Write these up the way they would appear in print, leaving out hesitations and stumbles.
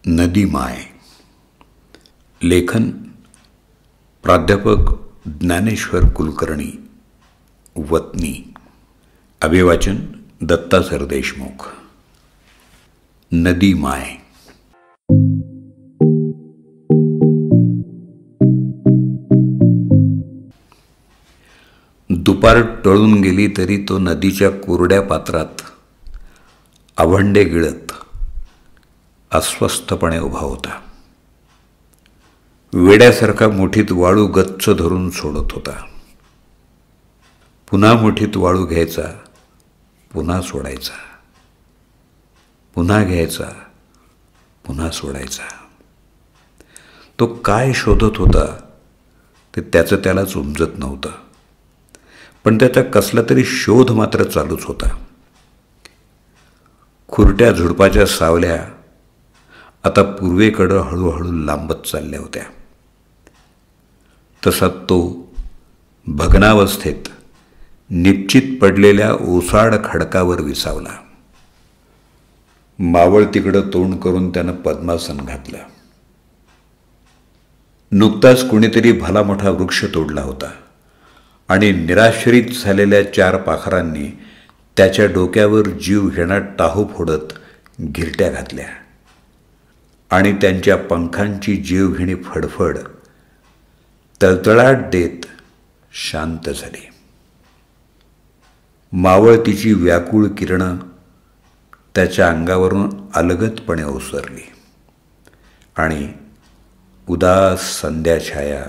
नदी माय. लेखन प्राध्यापक ज्ञानेश्वर कुलकर्णी, वतनी. अभिवाचन दत्ता सरदेशमुख. नदी माय. दुपार टळून गेली तरी तो नदीच्या कोरड्या पात्रात आवंडे गिळत अस्वस्थपणे उभा होता. वेड्यासारखा मुठीत वाळू गच्च धरून सोडत होता. पुन्हा मुठीत वाळू घ्यायचा, पुन्हा सोडायचा, पुन्हा घ्यायचा, पुन्हा सोडायचा. तो काय शोधत होता ते त्याचं त्यालाच उमजत नव्हतं, पण त्याचा कसला तरी शोध मात्र चालूच होता. खुरट्या झुडपाच्या सावल्या आता पूर्वेकडं हळूहळू लांबत चालल्या होत्या. तसा तो भग्नावस्थेत निश्चित पडलेल्या ओसाड खडकावर विसावला. मावळतीकडं तोंड करून त्यानं पद्मासन घातलं. नुकताच कुणीतरी भला मोठा वृक्ष तोडला होता आणि निराश्रित झालेल्या 4 पाखरांनी त्याच्या डोक्यावर जीव घेण्यात टाहू फोडत घिरट्या घातल्या आणि त्यांच्या पंखांची जीवघेणी फडफड तळतळाट देत शांत झाली. मावळतीची व्याकुळ किरणं त्याच्या अंगावरून अलगदपणे ओसरली आणि उदास संध्याछाया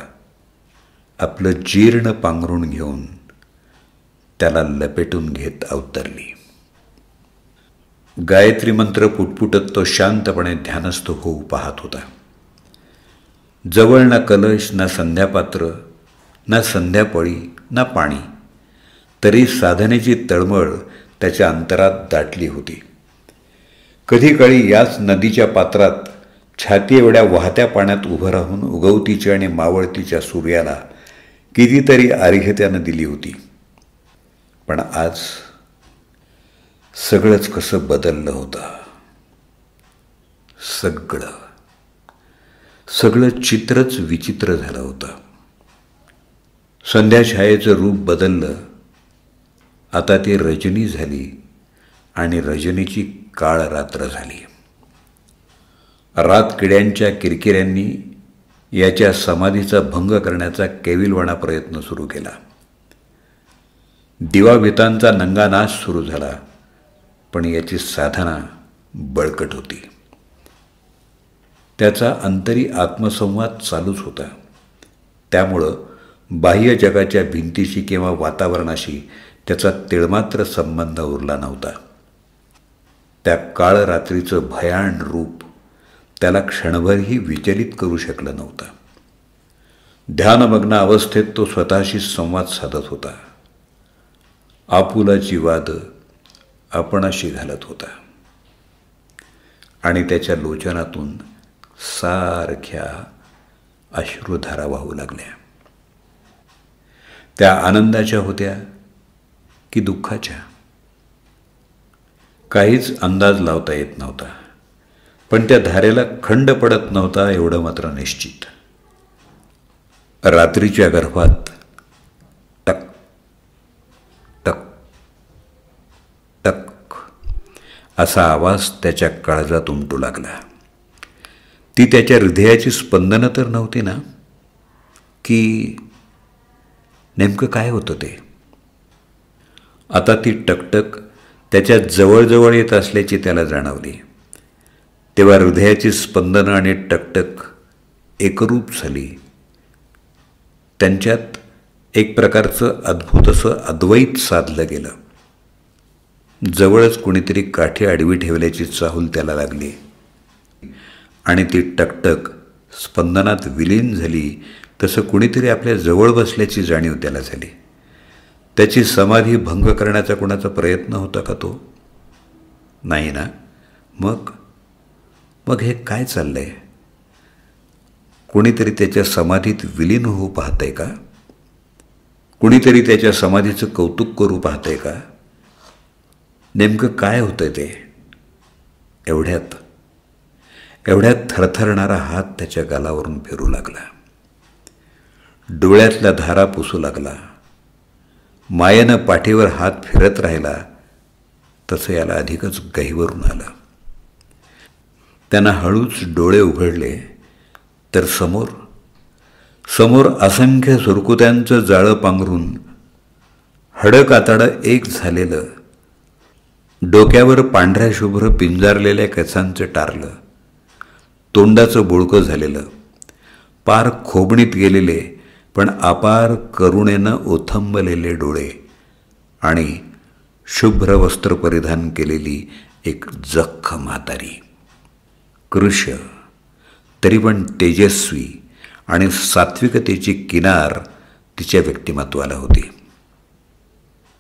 आपलं जीर्ण पांघरुण घेऊन त्याला लपेटून घेत अवतरली. गायत्री मंत्र पुटपुटत तो शांतपणे ध्यानस्थ होऊ पाहत होता. जवळ ना कलश, ना संध्यापात्र, ना संध्यापळी, ना पाणी, तरी साधनेची तळमळ त्याच्या अंतरात दाटली होती. कधी काळी याच नदीच्या पात्रात छाती एवढ्या वाहत्या पाण्यात उभं राहून उगवतीच्या आणि मावळतीच्या सूर्याला कितीतरी अर्घ्य त्यानं दिली होती. पण आज सगळंच कसं बदललं होतं. सगळं चित्रच विचित्र झालं होतं. संध्याछायेचं रूप बदललं. आता ती रजनी झाली आणि रजनीची काळ रात्र झाली. रातकिड्यांच्या किरकिऱ्यांनी याच्या समाधीचा भंग करण्याचा केविलवाणा प्रयत्न सुरू केला. दिवाभितांचा नंगानाश सुरू झाला, पण याची साधना बळकट होती. त्याचा अंतरी आत्मसंवाद चालूच होता. त्यामुळं बाह्य जगाच्या भिंतीशी किंवा वातावरणाशी त्याचा तिळमात्र संबंध उरला नव्हता. त्या काळ रात्रीचं भयाण रूप त्याला क्षणभरही विचलित करू शकलं नव्हतं. ध्यानमग्न अवस्थेत तो स्वतःशी संवाद साधत होता. आपुलाची वाद आपणाशी घालत होता आणि त्याच्या लोचनातून सारख्या अश्रुधारा वाहू लागल्या. त्या आनंदाच्या होत्या की दुःखाच्या, काहीच अंदाज लावता येत नव्हता. पण त्या धारेला खंड पडत नव्हता एवढं मात्र निश्चित. रात्रीच्या गर्भात टक टक टक असा आवाज त्याच्या काळजात उमटू लागला. ती त्याच्या हृदयाची स्पंदनं तर नव्हती ना, की नेमकं काय होतं ते? आता ती टकटक त्याच्या जवळजवळ येत असल्याची त्याला जाणवली. तेव्हा हृदयाची स्पंदनं आणि टकटक एकरूप झाली. त्यांच्यात एक प्रकारचं अद्भुत असं अद्वैत साधलं गेलं. जवळच कुणीतरी काठी आडवी ठेवल्याची चाहूल त्याला लागली आणि ती टकटक स्पंदनात विलीन झाली. तसं कुणीतरी आपल्या जवळ बसल्याची जाणीव त्याला झाली. त्याची समाधी भंग करण्याचा कोणाचा प्रयत्न होता का तो? नाही ना. मग हे काय चाललंय? कुणीतरी त्याच्या समाधीत विलीन होऊ पाहतंय का? कुणीतरी त्याच्या समाधीचं कौतुक करू पाहतंय का? नेमकं काय होतंय ते? एवढ्यात एवढ्यात थरथरणारा हात त्याच्या गालावरून फिरू लागला. डोळ्यातल्या धारा पुसू लागला. मायेनं पाठीवर हात फिरत राहिला तसं याला अधिकच गहिवरून आलं. त्यानं हळूच डोळे उघडले तर समोर असंख्य सुरकुत्यांचं जाळं पांघरून हडकाताडं एक झालेलं, डोक्यावर पांढऱ्या शुभ्र पिंजारलेल्या केसांचं टारलं, तोंडाचं बोळकं झालेलं, पार खोबणीत गेलेले पण अपार करुणेनं ओथंबलेले डोळे आणि शुभ्र वस्त्र परिधान केलेली एक जख्ख म्हातारी. कृश तरी पण तेजस्वी आणि सात्विकतेची किनार तिच्या व्यक्तिमत्वाला होती.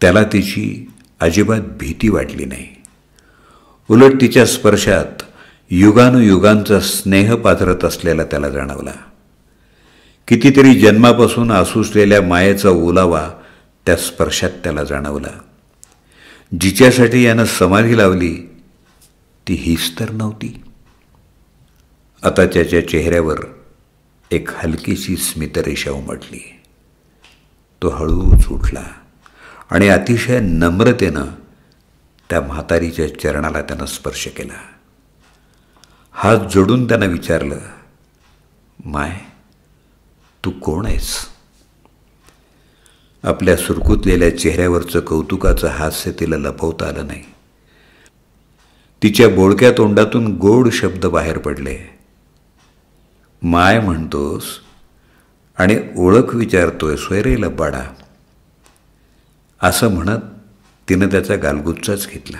त्याला तिची अजिबात भीती वाटली नाही. उलट तिच्या स्पर्शात युगानुयुगांचा स्नेह पाझरत असलेला त्याला जाणवला. कितीतरी जन्मापासून आसुसलेल्या मायेचा ओलावा त्या स्पर्शात त्याला जाणवला. जिच्यासाठी यानं समाधी लावली ती हीच तर नव्हती. आता त्याच्या चेहऱ्यावर एक हलकीशी स्मितरेषा उमटली. तो हळूच उठला आणि अतिशय नम्रतेनं त्या म्हातारीच्या चरणाला त्यानं स्पर्श केला. हात जोडून त्यानं विचारलं, माय, तू कोण आहेस? आपल्या सुरकुतलेल्या चेहऱ्यावरचं कौतुकाचं हास्य तिला लपवता आलं नाही. तिच्या बोळक्या तोंडातून गोड शब्द बाहेर पडले. माय म्हणतोस आणि ओळख विचारतोय सोयरे लबाडा, असं म्हणत तिनं त्याचा गालगुच्चाच घेतला.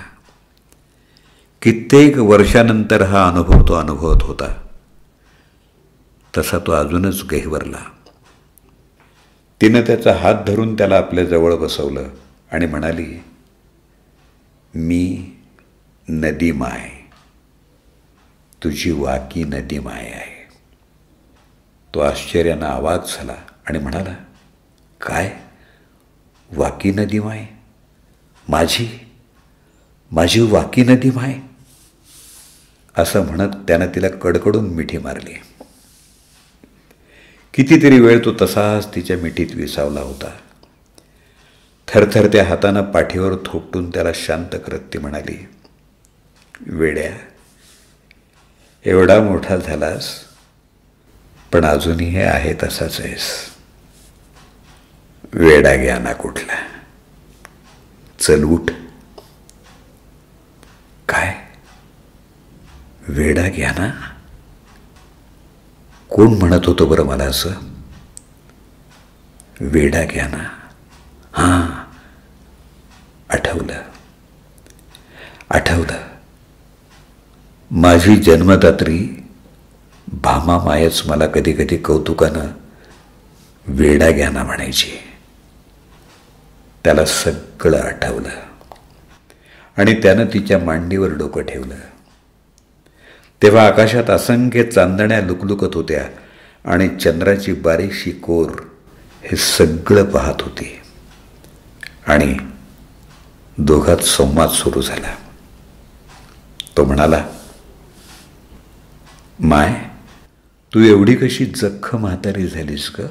कित्येक वर्षानंतर हा अनुभव तो अनुभवत होता तसा तो अजूनच गहिवरला. तिनं त्याचा हात धरून त्याला आपल्या जवळ बसवलं आणि म्हणाली, मी नदी माय, तुझी वाकी नदी माय आहे. तो आश्चर्यानं आवाज झाला आणि म्हणाला, काय वाकी नदी माय? माझी वाकी नदी माय? असं म्हणत त्यानं तिला कडकडून मिठी मारली. कितीतरी वेळ तो तसाच तिच्या मिठीत विसावला होता. थरथरत्या हातानं पाठीवर थोपटून त्याला शांत करत ती म्हणाली, वेड्या, एवढा मोठा झालास पण अजूनही हे आहे तसाच आहेस. वेडा ज्ञाना कुठला, चल उठ. काय वेडा ज्ञाना? कोण म्हणत होतं बरं मला असं? वेडा ज्ञाना, हां, आठवलं. माझी जन्मदात्री भामा मायच मला कधी कधी कौतुकानं वेडा ज्ञाना म्हणायची. त्याला सगळं आठवलं आणि त्यानं तिच्या मांडीवर डोकं ठेवलं. तेव्हा आकाशात असंख्य चांदण्या लुकलुकत होत्या आणि चंद्राची बारीकशी कोर हे सगळं पाहत होती. आणि दोघात संवाद सुरू झाला. तो म्हणाला, माय, तू एवढी कशी जख्ख म्हातारी झालीस ग?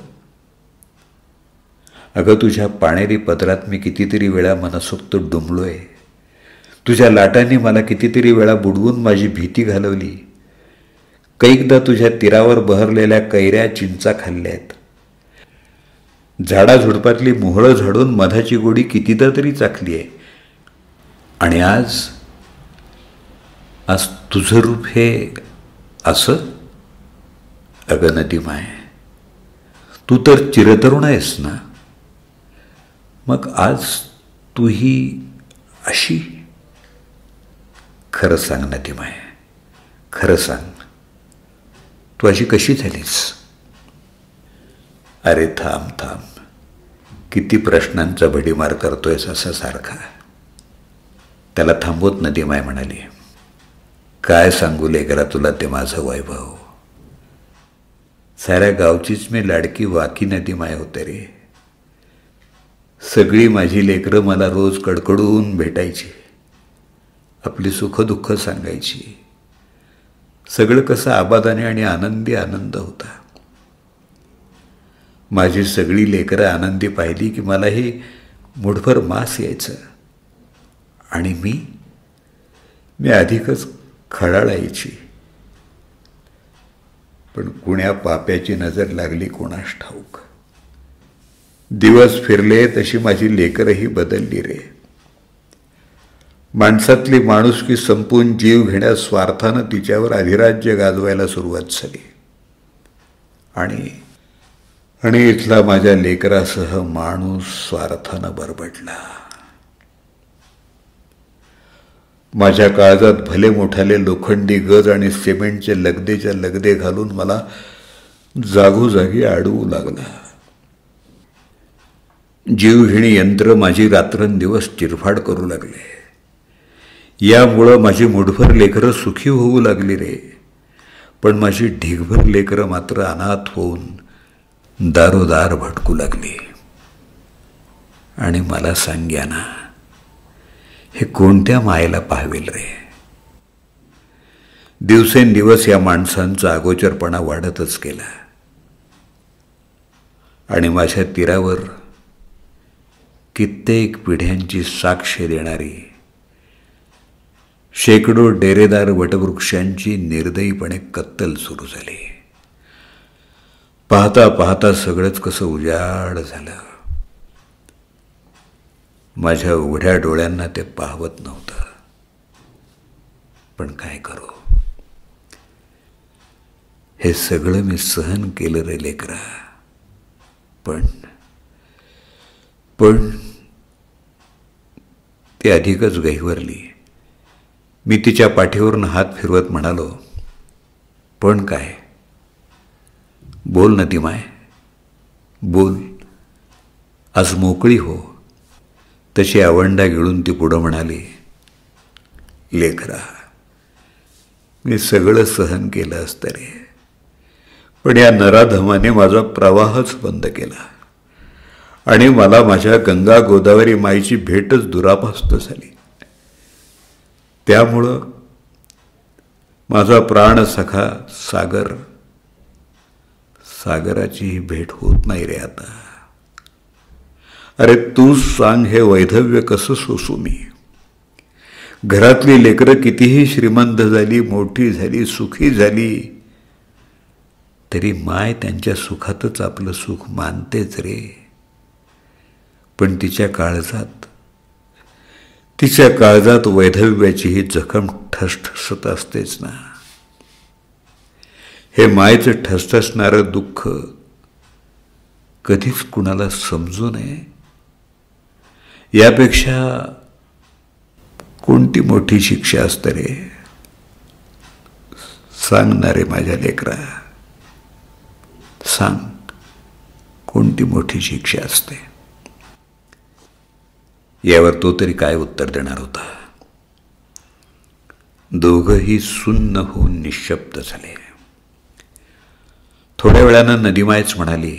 अगं, तुझ्या पाणेरी पदरात मी कितीतरी वेळा मनसोक्त डुंबलोय. तुझ्या लाटांनी मला कितीतरी वेळा बुडवून माझी भीती घालवली. कैकदा तुझ्या तीरावर बहरलेल्या कैऱ्या चिंचा खाल्ल्यात. झाडाझुडपातली मोहळं झाडून मधाची गोडी कितीदा तरी चाखली आहे. आणि आज तुझं रूप हे असं? अगं नदी माय, तू तर चिरतरुण आहेस ना, मग आज तू ही अशी? खरं सांग नदी माय, खरं सांग, तू अशी कशी झालीस? अरे थांब, किती प्रश्नांचा भडीमार करतोयस असं सारखा. त्याला थांबवत नदी माय म्हणाली, काय सांगू लेकरा तुला ते माझं वैभव. साऱ्या गावचीच मी लाडकी वाकी नदी माय होते रे. सगळी माझी लेकरं मला रोज कडकडून भेटायची, आपली सुखदुःख सांगायची. सगळं कसं आबादाने आणि आनंदी आनंद होता. माझी सगळी लेकरं आनंदी पाहिली की मलाही मुठभर मांस यायचं आणि मी अधिकच खळाळायची. पण कुण्या पाप्याची नजर लागली कोणास ठाऊक. दिवस फिरले तशी माझी लेकरही बदलली रे. माणसातली माणुसकी संपून जीव घेण्यास स्वार्थानं तिच्यावर अधिराज्य गाजवायला सुरुवात झाली. आणि इथला माझ्या लेकरासह माणूस स्वार्थानं बरबडला. माझ्या काळजात भले मोठाले लोखंडी गज आणि सिमेंटचे लगदेच्या लगदे घालून मला जागोजागी अडवू लागला. जीवघेणी यंत्र माझी रात्रंदिवस चिरफाड करू लागले. यामुळं माझी मुठभर लेकरं सुखी होऊ लागली रे. पण माझी ढीगभर लेकरं मात्र अनाथ होऊन दारोदार भटकू लागली. आणि मला सांग्या ना, हे कोणत्या मायेला पाहावेल रे. दिवसेंदिवस या माणसांचा अगोचरपणा वाढतच गेला. आणि माझ्या तीरावर कित्येक पिढ्यांची साक्ष देणारी शेकडो डेरेदार वटवृक्षांची निर्दयीपणे कत्तल सुरू झाली. पाहता पाहता सगळंच कसं उजाड झालं. माझ्या उघड्या डोळ्यांना ते पाहवत नव्हतं. पण काय करू, हे सगळं मी सहन केलं रे लेकरा. पण ती अधिकच गहिवरली. मी तिच्या पाठीवरून हात फिरवत म्हणालो, पण काय, बोल ना ती माय, बोल, आज मोकळी हो. तशी आवंडा गिळून ती पुढं म्हणाली, लेकरा, मी सगळं सहन केलं असतं रे, पण या नराधमाने माझा प्रवाहच बंद केला आणि मला माझ्या गंगा गोदावरी माईची भेटच दुरापास्त झाली. त्यामुळं माझा प्राण सखा सागराची भेट होत नाही रे आता. अरे तूच सांग, हे वैधव्य कसं सोसू मी. घरातली लेकरं कितीही श्रीमंत झाली, मोठी झाली, सुखी झाली, तरी माय त्यांच्या सुखातच आपलं सुख मानतेच रे. पण तिच्या काळजात वैधव्याची ही जखम ठसठसत असतेच ना. हे मायचं ठसठसणारं दुःख कधीच कुणाला समजू नये. यापेक्षा कोणती मोठी शिक्षा असते रे. सांग ना रे माझ्या लेकरा, सांग, कोणती मोठी शिक्षा असते. यावर तो तरी काय उत्तर देणार होता. दोघंही सुन्न होऊन निशब्द झाले. थोड्या वेळानं नदीमायच म्हणाली,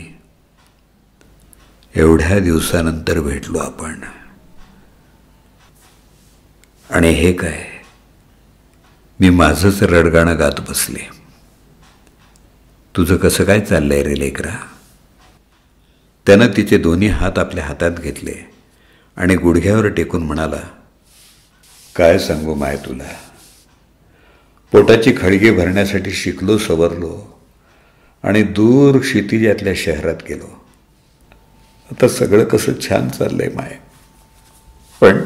एवढ्या दिवसानंतर भेटलो आपण, आणि हे काय, मी माझंच रडगाणं गात बसले. तुझं कसं काय चाललंय रे लेकरा. त्यानं तिचे दोन्ही हात आपल्या हातात घेतले आणि गुडघ्यावर टेकून म्हणाला, काय सांगू माय तुला. पोटाची खळगी भरण्यासाठी शिकलो, सवरलो आणि दूर क्षितिजातल्या शहरात गेलो. आता सगळं कसं छान चाललंय माय. पण,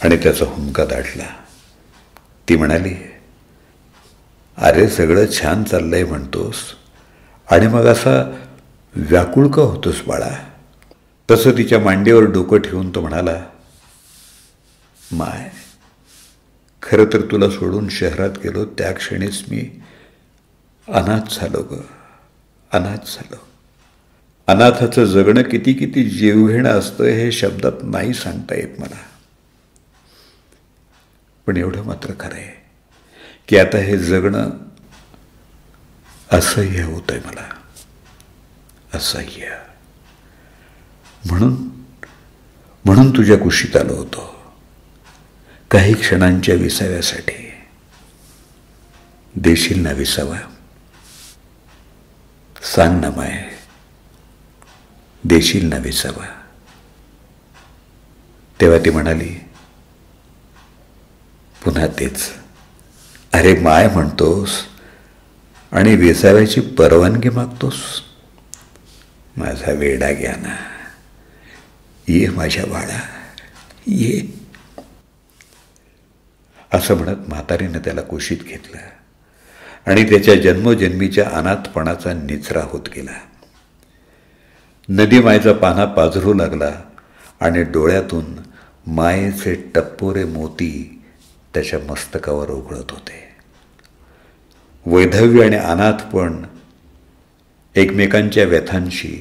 आणि त्याचा हुंका दाटला. ती म्हणाली, अरे सगळं छान चाललंय म्हणतोस आणि मग असा व्याकुळ का होतोस बाळा. तसं तिच्या मांडीवर डोकं ठेवून तो म्हणाला, माय, खरं तर तुला सोडून शहरात गेलो त्या क्षणीच मी अनाथ झालो ग, अनाथ झालो. अनाथाचं जगणं किती किती जीवघेणं असतं हे शब्दात नाही सांगता येत मला. पण एवढं मात्र खरं आहे की आता हे जगणं असह्य होतंय मला, असह्य. म्हणून तुझ्या कुशीत आलो होतो काही क्षणांच्या विसाव्यासाठी. देशील ना विसावा? सांग ना माय, देशील ना विसावा? तेव्हा ती म्हणाली पुन्हा तेच, अरे माय म्हणतोस आणि विसाव्याची परवानगी मागतोस? माझा वेडा घ्या ना, ये माझ्या बाळा ये. असं म्हणत म्हातारीनं त्याला कुशीत घेतलं आणि त्याच्या जन्मोजन्मीच्या अनाथपणाचा निचरा होत गेला. नदी मायचा पाना पाझरू लागला आणि डोळ्यातून मायेचे टप्पोरे मोती त्याच्या मस्तकावर उघळत होते. वैधव्य आणि अनाथपण एकमेकांच्या व्यथांशी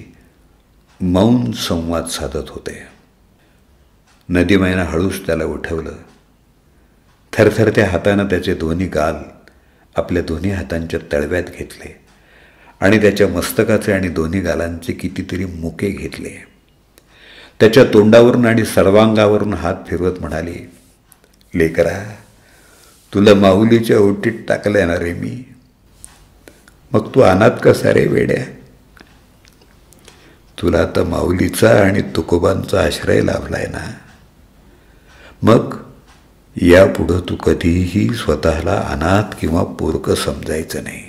मौन संवाद साधत होते. नदीमाईनं हळूच त्याला उठवलं. थरथरत्या हातानं त्याचे दोन्ही गाल आपल्या दोन्ही हातांच्या तळव्यात घेतले आणि त्याच्या मस्तकाचे आणि दोन्ही गालांचे कितीतरी मुके घेतले. त्याच्या तोंडावरून आणि सर्वांगावरून हात फिरवत म्हणाली, लेकरा, तुला माऊलीच्या ओटीत टाकलंय ना रे मी, मग तू अनाथ कसा रे वेड्या? तुला तर माऊलीचा आणि तुकोबांचा आश्रय लाभलाय ना, मग यापुढं तू कधीही स्वतःला अनाथ किंवा पोरकं समजायचं नाही.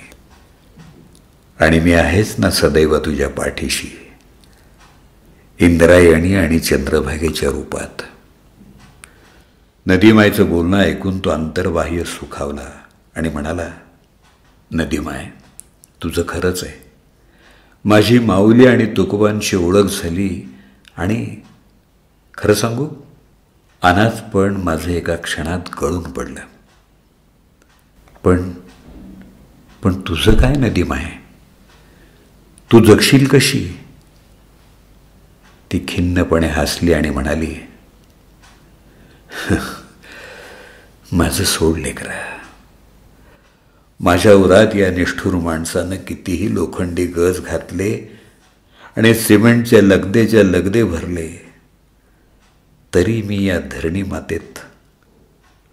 आणि मी आहेच ना सदैव तुझ्या पाठीशी, इंद्रायणी आणि चंद्रभागेच्या रूपात. नदीमायचं बोलणं ऐकून तो अंतर्बाह्य सुखावला आणि म्हणाला, नदीमाय, तुझं खरंच आहे. माझी माऊली आणि तुकोबांशी ओळख झाली आणि खरं सांगू, अनाथपण माझं एका क्षणात गळून पडलं. पण तुझं काय नदीमाय? तू जगशील कशी? ती खिन्नपणे हसली आणि म्हणाली, माझं सोड लेकरा. माझ्या उरात या निष्ठुर माणसानं कितीही लोखंडी गज घातले आणि सिमेंटच्या लगदेच्या लगदे भरले, तरी मी या धरणी मातेत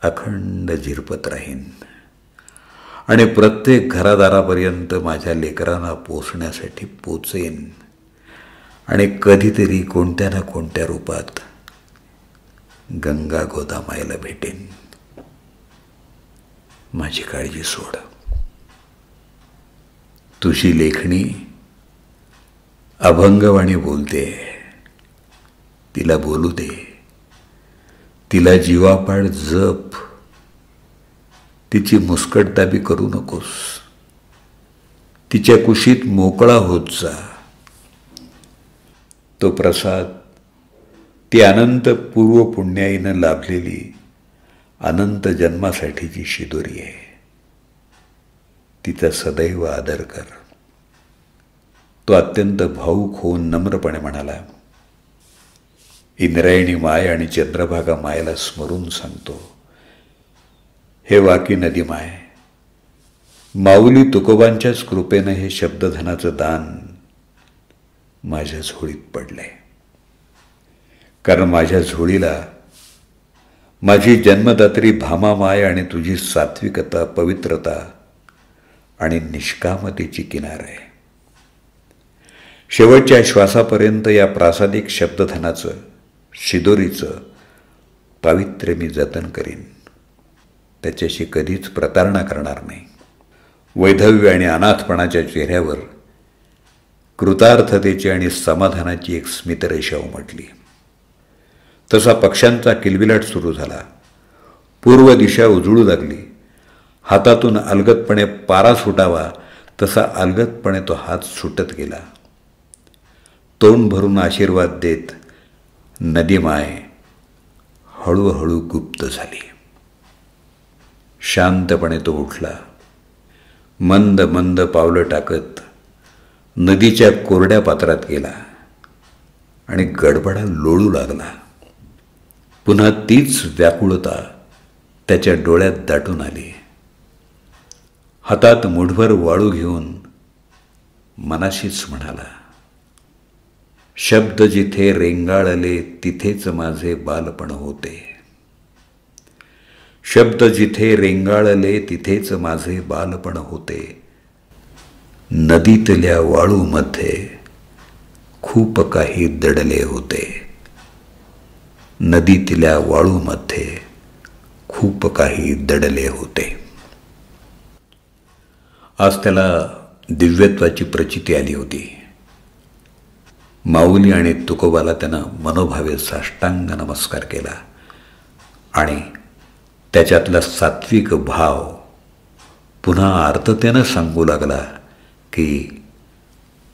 अखंड झिरपत राहीन आणि प्रत्येक घरादारापर्यंत माझ्या लेकरांना पोचण्यासाठी पोचेन आणि कधीतरी कोणत्या ना कोणत्या रूपात गंगा गोदामाईला भेटेन. माझी काळजी सोड. तुझी लेखणी अभंगवाणी बोलते, तिला बोलू दे. तिला जीवापाड जप, तिची मुस्कटदाबी करू नकोस. तिच्या कुशीत मोकळा होत जा. तो प्रसाद, ती अनंत पूर्व पुण्याईनं लाभलेली अनंत जन्मासाठीची शिदोरी आहे. तिचा सदैव आदर कर. तो अत्यंत भावूक होऊन नम्रपणे म्हणाला, इंद्रायणी माय आणि चंद्रभागा मायला स्मरून सांगतो, हे वाकी नदी माय, माऊली तुकोबांच्याच कृपेनं हे शब्दधनाचं दान माझ्या झोळीत पडलंय. कारण माझ्या झोळीला माझी जन्मदात्री भामा माय आणि तुझी सात्विकता, पवित्रता आणि निष्कामतेची किनार आहे. शेवटच्या श्वासापर्यंत या प्रासादिक शब्दधनाचं, शिदोरीचं पावित्र्य मी जतन करीन. त्याच्याशी कधीच प्रतारणा करणार नाही. वैधव्य आणि अनाथपणाच्या चेहऱ्यावर कृतार्थतेची आणि समाधानाची एक स्मितरेषा उमटली. तसा पक्ष्यांचा किलबिलाट सुरू झाला. पूर्व दिशा उजळू लागली. हातातून अलगदपणे पारा सुटावा तसा अलगदपणे तो हात सुटत गेला. तोंड भरून आशीर्वाद देत नदीमाय हळूहळू गुप्त झाली. शांतपणे तो उठला. मंद मंद पावलं टाकत नदीच्या कोरड्या पात्रात गेला आणि गडबडा लोळू लागला. पुन्हा तीच व्याकुळता त्याच्या डोळ्यात दाटून आली. हातात मुठभर वाळू घेऊन मनाशीच म्हणाला, शब्द जिथे रेंगाळले तिथेच माझे बालपण होते. शब्द जिथे रेंगाळले तिथेच माझे बालपण होते. नदीतल्या वाळूमध्ये खूप काही दडले होते. नदीतल्या वाळूमध्ये खूप काही दडले होते. आज त्याला दिव्यत्वाची प्रचिती आली होती. माऊली आणि तुकोबाला त्यानं मनोभावे साष्टांग नमस्कार केला आणि त्याच्यातला सात्विक भाव पुन्हा आर्ततेनं सांगू लागला की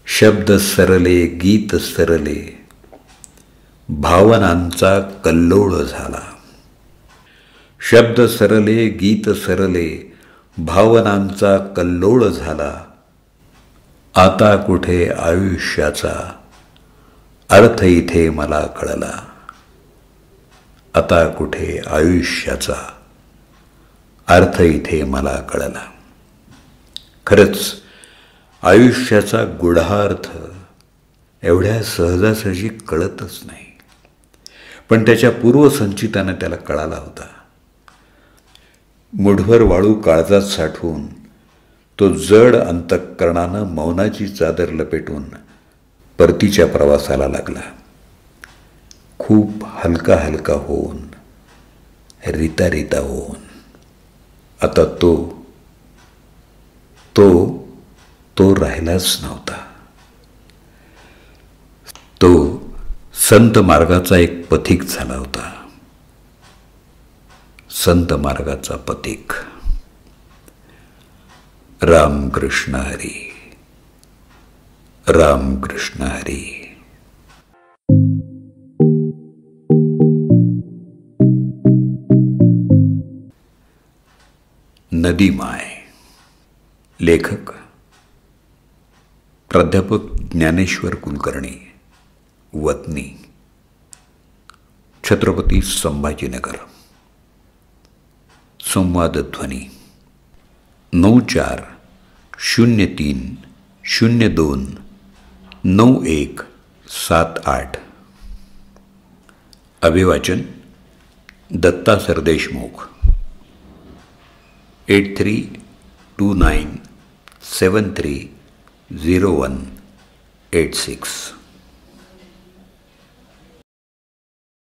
शब्द सरले, गीत सरले, भावनांचा कल्लोळ झाला. शब्द सरले, गीत सरले, भावनांचा कल्लोळ झाला. आता कुठे आयुष्याचा अर्थ इथे मला कळला. आता कुठे आयुष्याचा अर्थ इथे मला कळला. खरंच आयुष्याचा गूढार्थ एवढ्या सहजासहजी कळतच नाही, पण त्याच्या पूर्वसंचितानं त्याला कळाला होता. मुठभर वाळू काळजात साठवून तो जड अंतःकरणानं मौनाची चादर लपेटून परतीच्या प्रवासाला लागला. खूप हलका हलका होऊन, रिता रिता होऊन. आता तो राहिलाच नव्हता. तो संत मार्गाचा एक पथिक झाला होता. संत मार्गाचा पथिक. रामकृष्ण हरी, रामकृष्ण हरी. नदी माय. लेखक प्राध्यापक ज्ञानेश्वर कुलकर्णी, वतनी छत्रपती संभाजीनगर. संवाद ध्वनी 9403029178. अभिवाचन दत्ता सरदेशमुख. 8329730186.